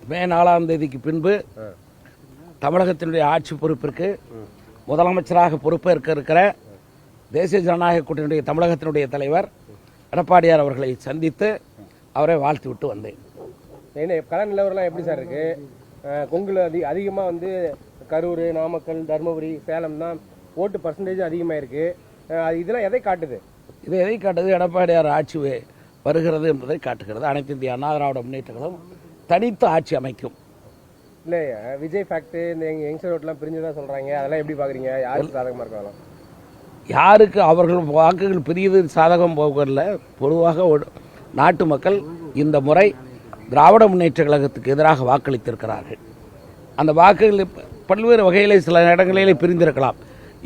மே 4ஆம் தேதிக்கு பின்பு தமிழகத்தினுடைய ஆட்சி பொறுப்பிற்கு முதலமைச்சராக பொறுப்பேற்க இருக்கிற தேசிய ஜனநாயக கூட்டணியுடைய தமிழகத்தினுடைய தலைவர் எடப்பாடியார் அவர்களை சந்தித்து அவரை வாழ்த்து விட்டு வந்தேன். கள நிலவரம்லாம் எப்படி சார் இருக்கு? கொங்குல அதிகமாக வந்து கரூர், நாமக்கல், தருமபுரி, சேலம் தான் ஓட்டு பர்சன்டேஜ் அதிகமாக இருக்கு. இதெல்லாம் எதை காட்டுது? இது எதை காட்டுது? எடப்பாடியார் ஆட்சி வருகிறது என்பதை காட்டுகிறது. அனைத்து இந்திய அண்ணா திராவிட முன்னேற்ற கழகம் தனித்து ஆட்சி அமைக்கும். இல்லை, விஜய் ஃபேக்ட் இந்த யங்ஸ்டர் ஓட்டெலாம் பிரிஞ்சுதான் சொல்கிறாங்க. அதெல்லாம் எப்படி பார்க்குறீங்க? யாருக்கு சாதகமாக இருக்கலாம்? யாருக்கு அவர்கள் வாக்குகள் பிரியுது சாதகம் போகல. பொதுவாக நாட்டு மக்கள் இந்த முறை திராவிட முன்னேற்ற கழகத்துக்கு எதிராக வாக்களித்திருக்கிறார்கள். அந்த வாக்குகள் பல்வேறு வகையிலே சில இடங்களிலே பிரிந்திருக்கலாம்.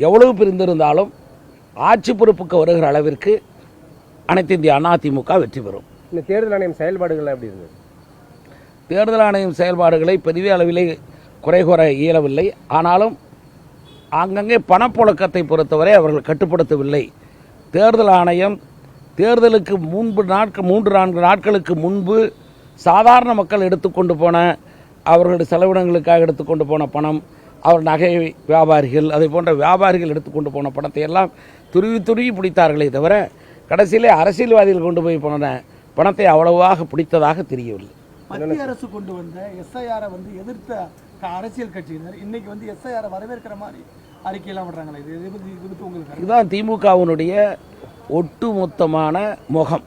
எவ்வளவு பிரிந்திருந்தாலும் ஆட்சி பொறுப்புக்கு வருகிற அளவிற்கு அனைத்து இந்திய அதிமுக வெற்றி பெறும். இந்த தேர்தல் ஆணையம் செயல்பாடுகள் எப்படி இருந்தது? தேர்தல் ஆணையம் செயல்பாடுகளை பெரிய அளவிலே குறை கூற இயலவில்லை. ஆனாலும் அங்கங்கே பணப்புழக்கத்தை பொறுத்தவரை அவர்கள் கட்டுப்படுத்தவில்லை. தேர்தல் ஆணையம் தேர்தலுக்கு முன்பு 3-4 நாட்களுக்கு முன்பு சாதாரண மக்கள் எடுத்துக்கொண்டு போன அவர்களுடைய செலவினங்களுக்காக எடுத்துக்கொண்டு போன பணம், அவர் நகை வியாபாரிகள் அதை போன்ற வியாபாரிகள் எடுத்துக்கொண்டு போன பணத்தை எல்லாம் துருவி பிடித்தார்களே தவிர கடைசியிலே அரசியல்வாதிகள் கொண்டு போய் போன பணத்தை அவ்வளவாக பிடித்ததாக தெரியவில்லை. மத்திய அரசு கொண்டு வந்த எஸ்ஐஆரை வந்து எதிர்த்த அரசியல் கட்சியினர் இன்னைக்கு வந்து எஸ்ஐஆரை வரவேற்கிற மாதிரி அறிக்கையெல்லாம் விடுறாங்களே, இது உங்களுக்கு? இதுதான் திமுகவினுடைய ஒட்டுமொத்தமான முகம்.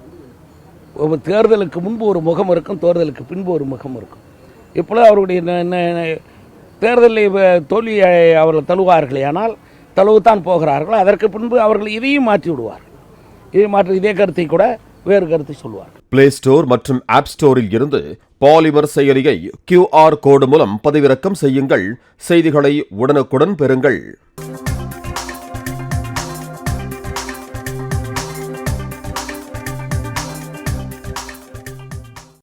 தேர்தலுக்கு முன்பு ஒரு முகம் இருக்கும், தேர்தலுக்கு பின்பு ஒரு முகம் இருக்கும். இப்பொழுது அவருடைய தேர்தலில் தோல்வியை அவர்கள் தழுவார்களே, ஆனால் தழுவுத்தான் போகிறார்கள். அதற்கு பின்பு அவர்கள் இதையும் மாற்றி விடுவார்கள். இதை மாற்றி இதே கருத்தை கூட வேறு கருத்தை சொல்வார்கள். பிளே ஸ்டோர் மற்றும் ஆப் ஸ்டோரில் இருந்து பாலிமர் செயலியை QR கோடு மூலம் பதிவிறக்கம் செய்யுங்கள். செய்திகளை உடனுக்குடன் பெறுங்கள்.